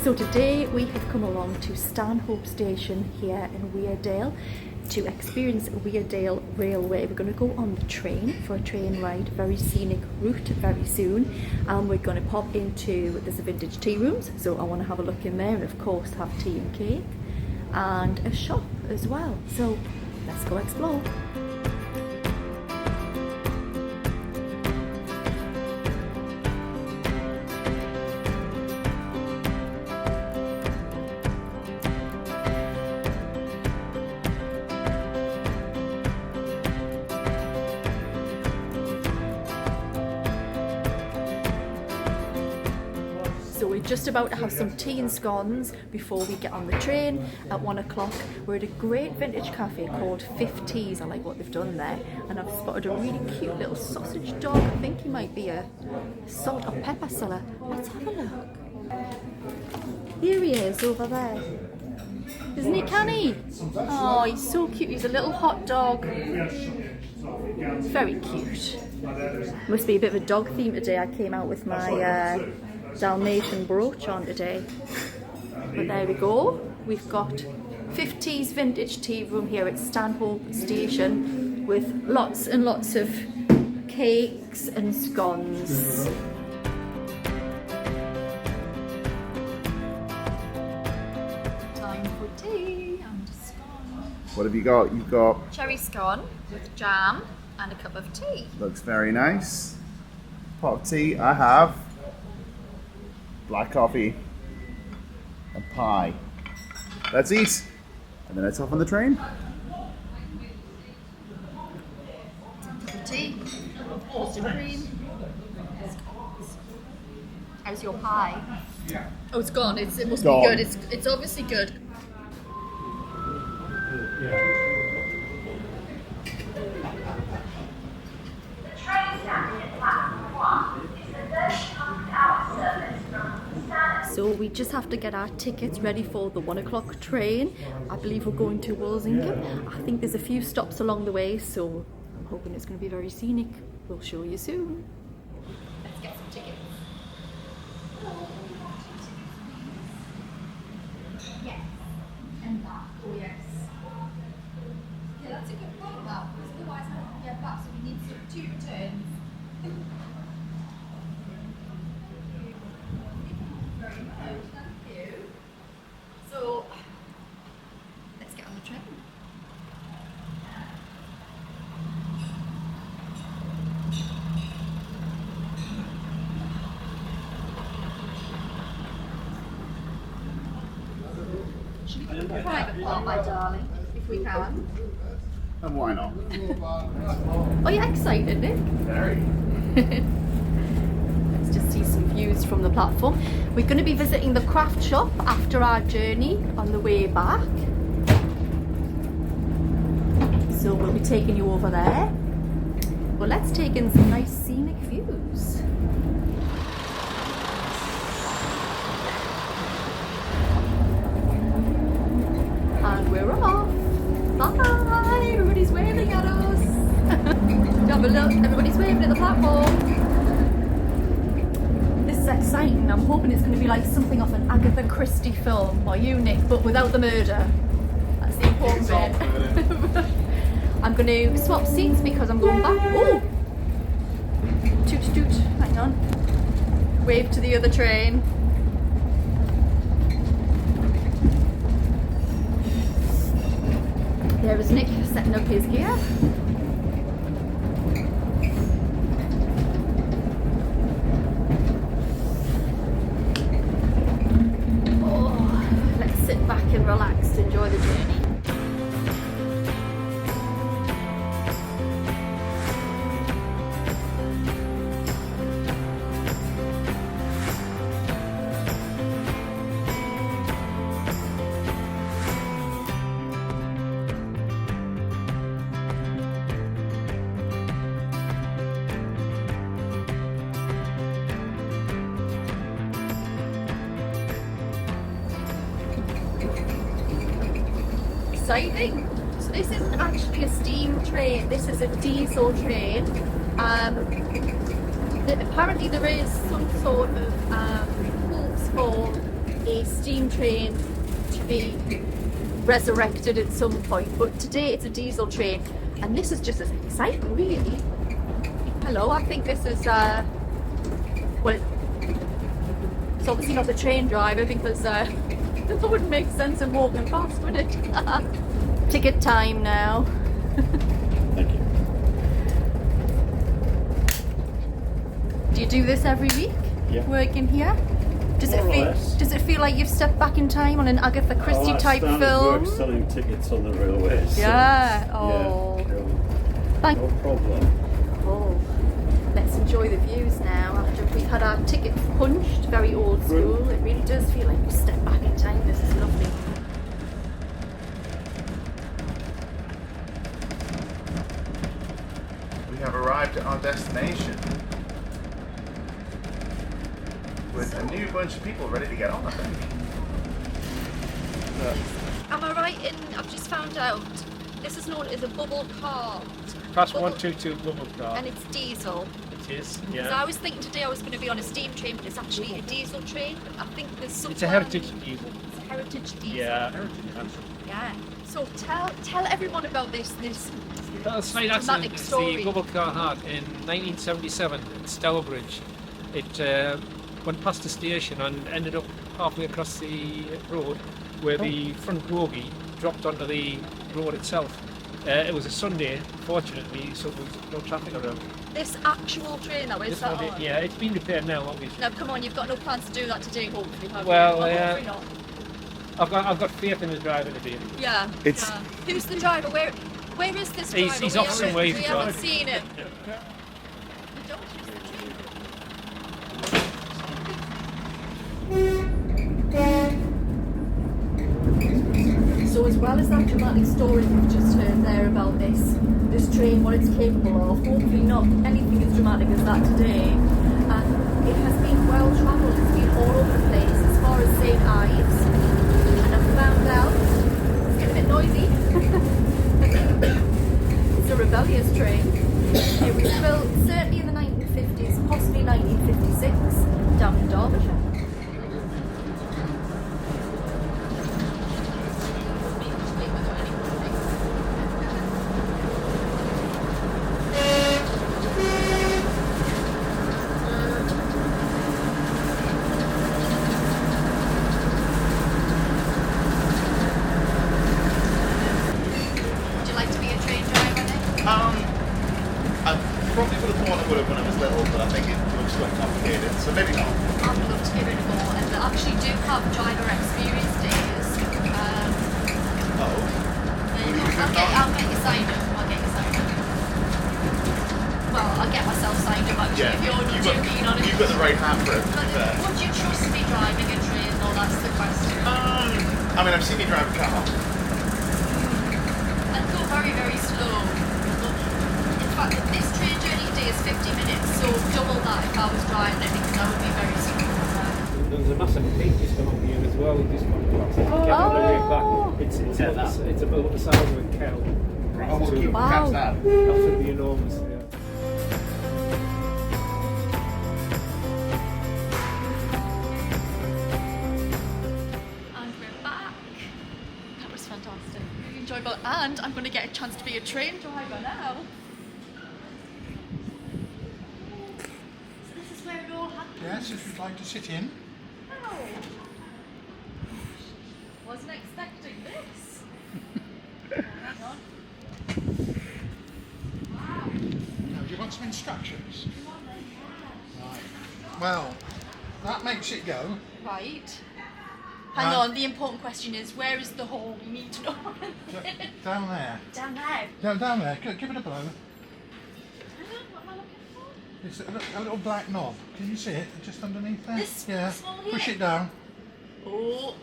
So today we have come along to Stanhope Station here in Weardale to experience Weardale Railway. We're going to go on the train for a train ride, very scenic route very soon, and we're going to pop into, there's a vintage tea rooms, so I want to have a look in there and of course have tea and cake and a shop as well. So let's go explore. So we're just about to have some tea and scones before we get on the train at 1 o'clock. We're at a great vintage cafe called 50s. I like what they've done there. And I've spotted a really cute little sausage dog. I think he might be a salt or pepper seller. Let's have a look. Here he is over there. Isn't he canny? Oh, he's so cute. He's a little hot dog. Very cute. Must be a bit of a dog theme today. I came out with my Dalmatian brooch on today. But there we go. We've got 50s vintage tea room here at Stanhope Station with lots and lots of cakes and scones. Time for tea and scone. What have you got? You've got Cherry scone with jam and a cup of tea. Looks very nice. Pot of tea. I have black coffee and pie. Let's eat, and then let's hop on the train. Tea, custard cream. How's your pie? Oh, it's gone. It must be good. It's obviously good. So we just have to get our tickets ready for the 1 o'clock train. I believe we're going to Walsingham. I think there's a few stops along the way, so I'm hoping it's going to be very scenic. We'll show you soon. Let's get some tickets. Yes. And that. Oh yes. Yeah, that's a good point now, because otherwise I don't get back, so we need 2 returns. So, let's get on the train. Should we go to the private part, my darling, if we can? And why not? Are you excited, Nick? Very. Let's just see some views from the platform. We're going to be visiting the craft shop after our journey on the way back. So we'll be taking you over there. Well, let's take in some nice scenic views. And we're off. Bye! Everybody's waving at us. Have a look. Everybody's waving at the platform. This is exciting. I'm hoping it's going to be like something off an Agatha Christie film, or you, Nick, but without the murder. That's the important bit. I'm going to swap seats because I'm going back. Oh! Toot toot. Hang on. Wave to the other train. There is Nick setting up his gear. Oh, let's sit back and relax to enjoy the journey. Exciting. So this isn't actually a steam train, this is a diesel train. Apparently there is some sort of rules for a steam train to be resurrected at some point, but today it's a diesel train, and this is just as exciting, really. Hello, I think this is, well, it's obviously not the train driver, because that wouldn't make sense in walking past, would it? Ticket time now. Thank you. Do you do this every week? Yeah. Working here? Does it feel like you've stepped back in time on an Agatha Christie type I film? work selling tickets on the railways. Yeah. So, Oh. yeah, no problem. Oh. Let's enjoy the views now after we've had our tickets punched. Very old school. It really does feel like we've stepped back in time. This is lovely. We have arrived at our destination with a new bunch of people ready to get on, I think. Am I right in, I've just found out, this is known as a bubble car. Class 122 bubble car. And it's diesel. It is, So yeah. I was thinking today I was going to be on a steam train, but it's actually a diesel train. But I think there's some. It's a heritage diesel. It's a heritage diesel. Yeah, heritage diesel. Yeah. So tell everyone about this That was a slight accident. dramatic It's story. the bubble car had in 1977 at Stourbridge. It went past the station and ended up halfway across the road where the front bogie dropped onto the road itself. It was a Sunday, fortunately, so there was no traffic around. This actual train that was This that one, on. yeah, it's been repaired now, obviously. Now come on, you've got no plans to do that today, hopefully, have Well, you? Hopefully not. I've got faith in the driver today. Yeah. It's- yeah. Who's the driver? Where is this driver? He's off somewhere, We he's haven't driving. seen him. We don't use the train. So as well as that dramatic story we've just heard there about this train, what it's capable of, hopefully not anything as dramatic as that today. And it has been well travelled, it's been all over the place as far as St. Ives. And I've found out, it's getting a bit noisy, it's a rebellious train. It was built certainly in the 1950s, possibly 1956, down in Derbyshire. Would you like to be a train driver then? I probably would have thought I would have when I was little, but I think it looks quite complicated, so maybe not. I would love to give it a go, and they actually do have driver experience days. Oh. There you go. I'll get you signed up. Well, I'll get myself signed up actually if you're not too keen on it. You've got the right hat for it, to be fair. Would you trust me driving a train though? That's the question. I mean, I've seen you drive a car. And go very, very slow. In fact, this train journey today is 50 minutes, so double that if I was driving it, because I would be very slow. There's a massive peak just come up here as well. Just come across. Get on the way back. It's about the size of a cow. Oh, we'll keep Wow. catch that. Absolutely enormous. Yeah. And we're back. That was fantastic. Really enjoyable. And I'm going to get a chance to be a train driver now. So this is where it all happened. Yes, if you'd like to sit in. Oh. Wasn't expecting this. Hang on. Wow. Now, do you want some instructions? Right. Well, that makes it go. Right. Hang on, the important question is, where is the hole? You need to know. Down there. Down there. No, down there. Give it a blow. Hang on, what am I looking for? It's a little black knob. Can you see it? Just underneath there? This yeah. small here? Push it down. Oh.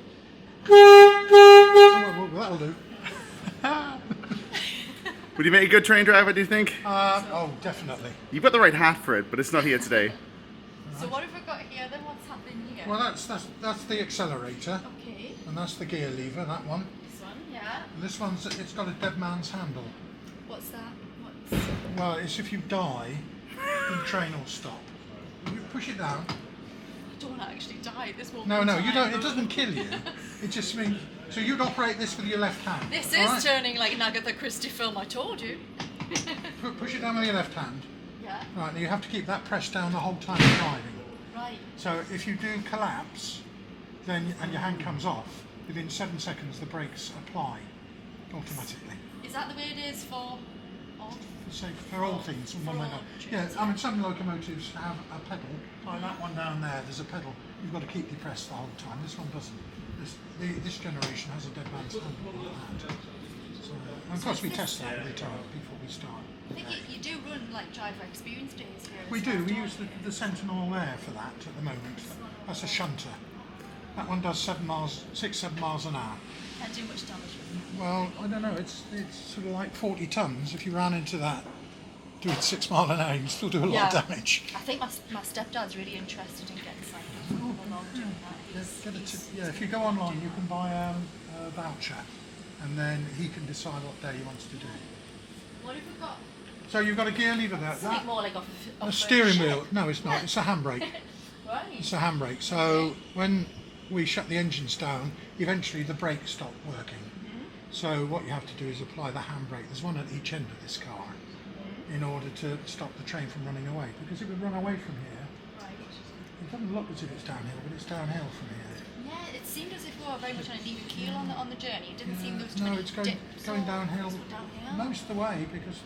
Oh, well, that'll do. Would you make a good train driver, do you think? Oh, definitely. You've got the right hat for it, but it's not here today. So what have we got here then? What's happening here? Well, that's the accelerator, Okay. and that's the gear lever. That one. This one, yeah. And this one's it's got a dead man's handle. What's that? Well, it's if you die, the train will stop. You push it down. don't actually die. This won't. No, you don't. It doesn't kill you. It just means. So you'd operate this with your left hand. This all is right? turning like an Agatha Christie film. I told you. Push it down with your left hand. Yeah. Right, now you have to keep that pressed down the whole time you're driving. Right. So if you do collapse, then and your hand comes off, within 7 seconds the brakes apply automatically. Is that the way it is for all? For all things, For all yeah. trains, I mean, some locomotives have a pedal. Like that one down there, there's a pedal. You've got to keep depressed the whole time. This one doesn't. This generation has a dead man's hand like that. So, and of course, we test that every time before we start. I think you do run like driver experience days here. We do. We use the Sentinel there for that at the moment. That's a shunter. That one does 7 miles, 6-7 miles an hour. Can't do much damage with it. Well, I don't know. It's sort of like 40 tons. If you ran into that doing 6 miles an hour, you still do a lot of damage. I think my stepdad's really interested in getting signed up along doing that. If you go online, you can buy a voucher, and then he can decide what day he wants to do. What have we got? So you've got a gear lever there. It's a bit more like off A a steering ship. wheel. No, it's not. It's a handbrake. Right. It's a handbrake. So when we shut the engines down, eventually the brakes stop working. So what you have to do is apply the handbrake. There's one at each end of this car in order to stop the train from running away. Because it would run away from here. Right. It doesn't look as if it's downhill, but it's downhill from here. Yeah, it seemed as if we were very much on an even keel on the journey. It didn't seem there was too No, many it's going dips going or- downhill was it downhill? most of the way because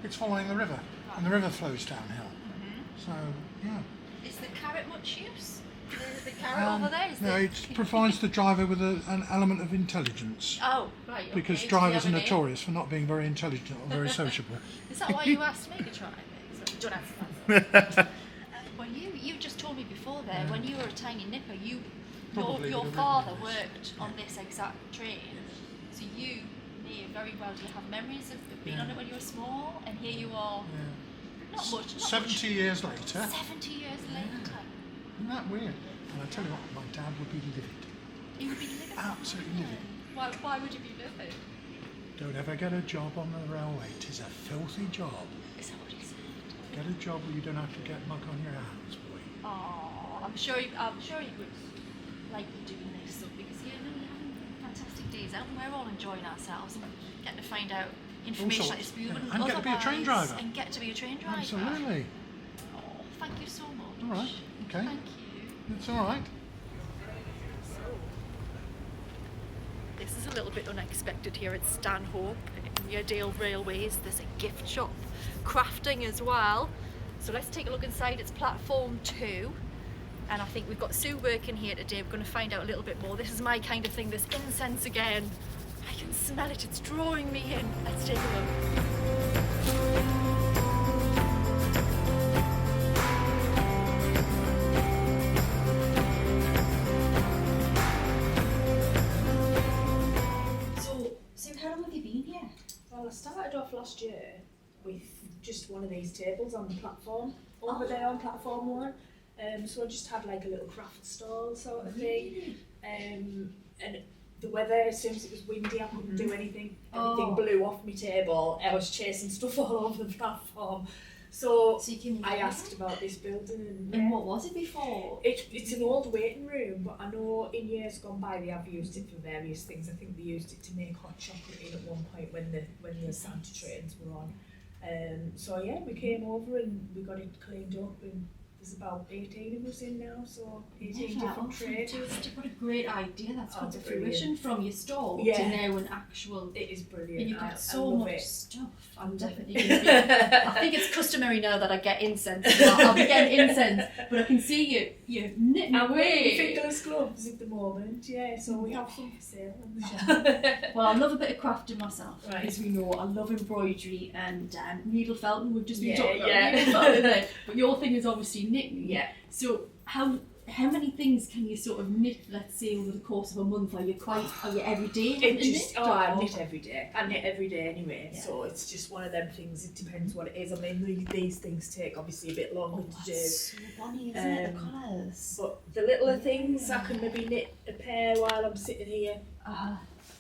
it's following the river, and the river flows downhill. So yeah. Is the carrot much use? The carrot over there? Is No, the... it provides the driver with an element of intelligence. Oh, right. Okay. Because Do you drivers have are a name? notorious for not being very intelligent or very sociable. Is that why you asked me to try it? So, don't answer that. Well, you just told me before there, when you were a tiny nipper, Probably your would have father written this. worked on this exact train. So you may very well, do you have memories of being on it when you were small? And here you are, not much, not 70 years later. much. 70 years later. Isn't that weird? And I tell you what, my dad would be livid. You would be living. Absolutely livid. Why would you be living? Don't ever get a job on the railway. 'Tis a filthy job. Is that what he said? Get a job where you don't have to get muck on your hands, boy. Oh, I'm sure you would like doing this stuff because you're having fantastic days out and we're all enjoying ourselves and getting to find out information like this we wouldn't And get to be a train otherwise- driver. And get to be a train driver. Absolutely. Oh, thank you so much. All right. Okay. Thank you. It's all right. This is a little bit unexpected here at Stanhope, Weardale Railways. There's a gift shop, crafting as well. So let's take a look inside. It's platform 2. And I think we've got Sue working here today. We're going to find out a little bit more. This is my kind of thing, this incense again. I can smell it, it's drawing me in. Let's take a look. So how long have you been here? Well, I started off last year with just one of these tables on the platform, over there on platform 1. So I just had like a little craft stall sort of thing. And the weather, as soon as it was windy, I couldn't do anything. Everything blew off my table. I was chasing stuff all over the platform. So So you can I asked about this building And what was it before? It's an old waiting room, but I know in years gone by they have used it for various things. I think they used it to make hot chocolate in at one point when the Santa trains were on. So yeah, we came over and we got it cleaned up, and there's about 18 of us in now, so 18 different trades. Fantastic. What a great idea. That's Oh, come to brilliant. fruition from your stall Yeah. to now an actual... It is brilliant. And you've I got so love much it. stuff. I'm definitely going to be... I think it's customary now that I get incense. I'll be getting incense, but I can see you're knitting I'm wearing away. fingerless gloves at the moment, yeah, so we have some for sale on the shop. Well, I love a bit of crafting myself, Right. as we know. I love embroidery and needle felting. We've just been Yeah, talking about yeah. needle felting there. But your thing is obviously knitting. Yeah. So how many things can you sort of knit, let's say, over the course of a month? Are you every day It knit? just, I knit every day. I knit every day anyway, Yeah. so it's just one of them things. It depends what it is. I mean, these things take obviously a bit longer to do. That's so funny, isn't it? The Um, colours. But the littler things, I can maybe knit a pair while I'm sitting here.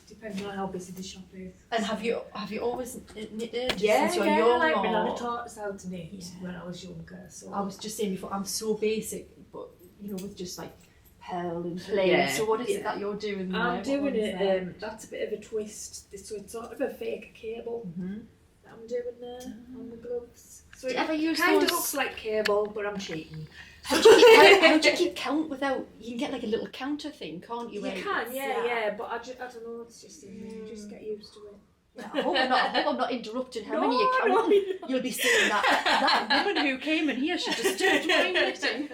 Depending on how busy the shop is. And have you always knitted Yeah, since you're yeah, young? my or- nana taught us how to knit Yeah. when I was younger. So I was just saying before, I'm so basic, but you know, with just like pearl and plain. Yeah. So what is it that you're doing there? I'm What doing one's it. there? That's a bit of a twist. So it's sort of a fake cable that I'm doing there on the gloves. So Do you it ever use kind those- of looks like cable, but I'm cheating. How do you keep count without? You can get like a little counter thing, can't you? You where can, it's- yeah. But I don't know. It's just in there. Just get used to it. Yeah, I hope I'm not interrupting. How No, many you no, count? you're not. You'll be saying that woman who came in here should just start wine knitting.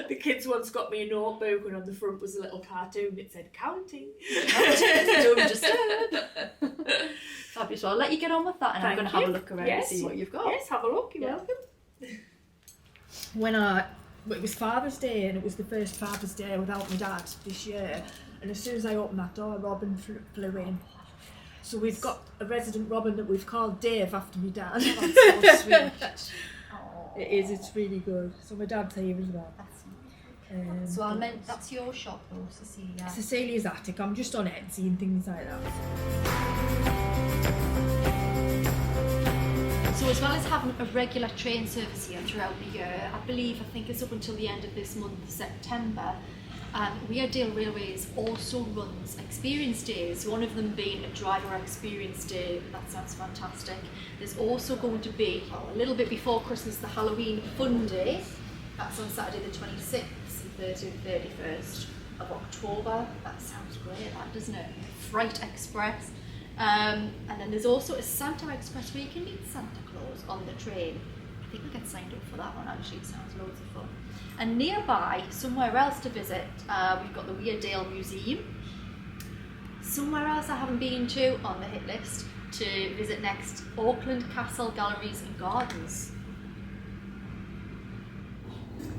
The kids once got me a notebook, and on the front was a little cartoon that said counting. Don't disturb. Fabulous. Well, I'll let you get on with that, and I'm Thank going to have a you. look around Yes. and see what you've got. Yes, have a look. You're Yeah. welcome. It was Father's Day, and it was the first Father's Day without my dad this year. And as soon as I opened that door, Robin flew in. So we've got a resident Robin that we've called Dave after my dad. That's so sweet. Aw. It is. It's really good. So my dad's here as well. So I meant that's your shop though, Cecilia. Ceceliasattic. I'm just on Etsy and things like that. So as well as having a regular train service here throughout the year, I think it's up until the end of this month, September, Weardale Railways also runs experience days, one of them being a driver experience day. That sounds fantastic. There's also going to be, a little bit before Christmas, the Halloween Fun Day. That's on Saturday the 26th and Thursday the 31st of October. That sounds great, that, doesn't it? Fright Express. And then there's also a Santa Express where you can meet Santa Claus on the train. I think we get signed up for that one actually, it sounds loads of fun. And nearby, somewhere else to visit, we've got the Weardale Museum. Somewhere else I haven't been to on the hit list to visit next, Auckland Castle Galleries and Gardens.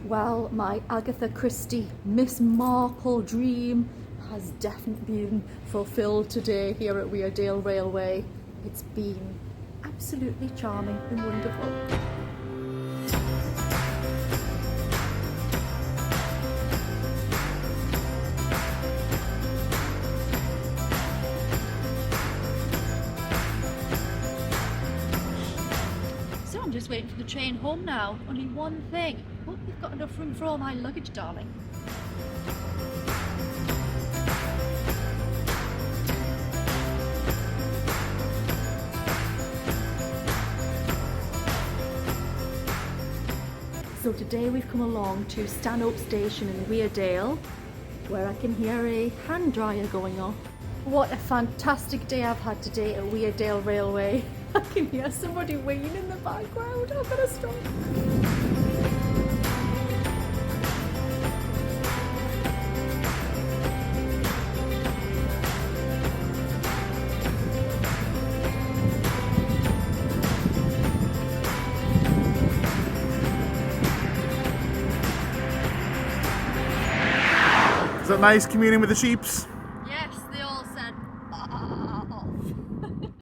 Well, my Agatha Christie Miss Marple dream has definitely been fulfilled today here at Weardale Railway. It's been absolutely charming and wonderful. So I'm just waiting for the train home now. Only one thing. Hope you've got enough room for all my luggage, darling. So today we've come along to Stanhope Station in Weardale, where I can hear a hand dryer going off. What a fantastic day I've had today at Weardale Railway. I can hear somebody winging in the background. I'm gonna stop. Is that nice communing with the sheeps?